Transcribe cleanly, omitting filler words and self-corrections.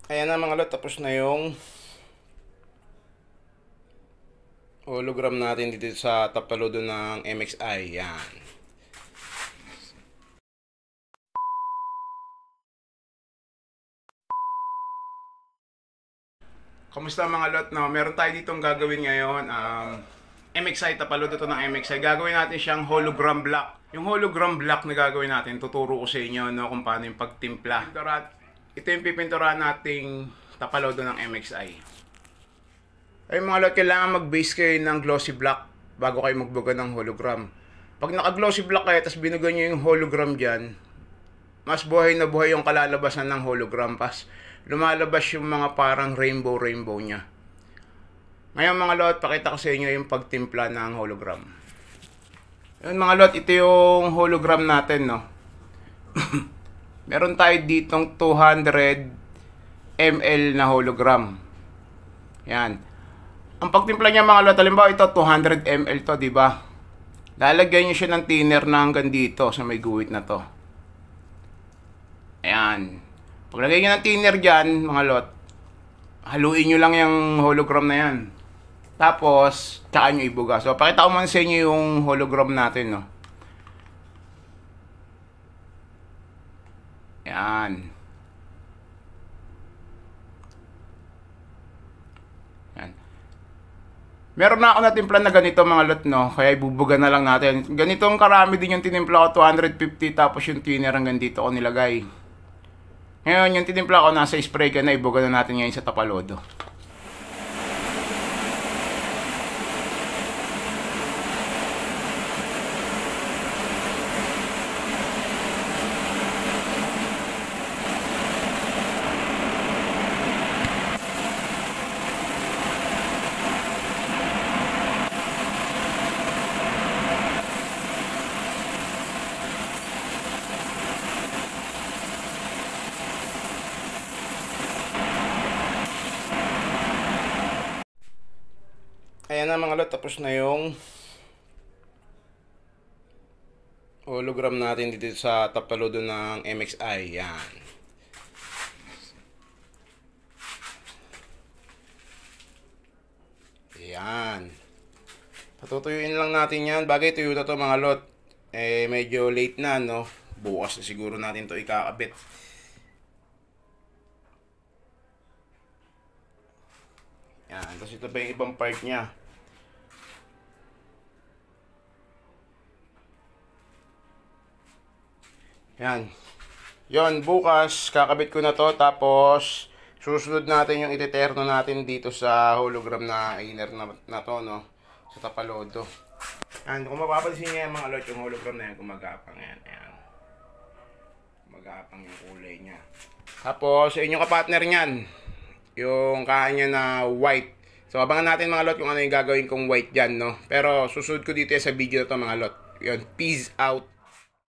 Ayan na mga lot, tapos na yung hologram natin dito sa tapaludo ng MXI. Yan. Kamusta mga lot? No? Meron tayo ditong gagawin ngayon. MXI, tapaludo to ng MXI. Gagawin natin siyang hologram block. Yung hologram block na gagawin natin, tuturo ko sa inyo no, kung paano yung pagtimpla. Ito yung pipinturahan nating tapaludo ng MXI. Ay mga lot, kailangan mag-base kayo ng glossy block bago kayo magbuga ng hologram. Pag naka-glossy block kayo, tapos binuga nyo yung hologram dyan, mas buhay na buhay yung kalalabasan ng hologram. Pas lumalabas yung mga parang rainbow niya. Ngayon mga lot, pakita ko sa inyo yung pagtimpla ng hologram. Yun mga lot, ito yung hologram natin, no. Meron tayo ditong 200 ml na hologram. Yan. Ang pagtimpla niya mga lot, halimbawa ito 200 ml to, di ba? Lalagyan niyo siya ng thinner na hanggang dito sa may guhit na to. Ayan. Pag lagay niyo ng thinner dyan, mga lot, haluin niyo lang yung hologram na yan. Tapos, tsaka nyo ibuga. So, pakita ko muna sa inyo yung hologram natin, no. Ayan. Ayan. Meron na ako natimpla na ganito, mga lot, no. Kaya ibubuga na lang natin. Ganitong karami din yung tinimpla ko, 250. Tapos yung thinner hanggang dito ko nilagay. Ngayon, yung tinimpla ko, nasa spray ka na. Ibuga na natin ngayon sa tapaludo. Ayan na mga lot, tapos na yung hologram natin dito sa tapaludo ng MXI. Yan. Yan. Patutuyuin lang natin yan. Bagay tuyo na to mga lot. Medyo late na, no. Bukas na siguro natin to ikakabit. Yan. Tapos ito pa yung ibang part niya. Yan. Yon, bukas kakabit ko na to, tapos susunod natin yung iteterno natin dito sa hologram na inner na to, no, sa tapaludo. Yan, kung mapapansin niyo yung mga lot, yung hologram na yan gumagapang yan. Ayan. Gumagapang yung kulay niya. Tapos sa inyong kapartner niyan, yung kanya na white. So abangan natin mga lot kung ano yung gagawin kong white dyan, no. Pero susunod ko dito sa video na to mga lot. Yun, peace out.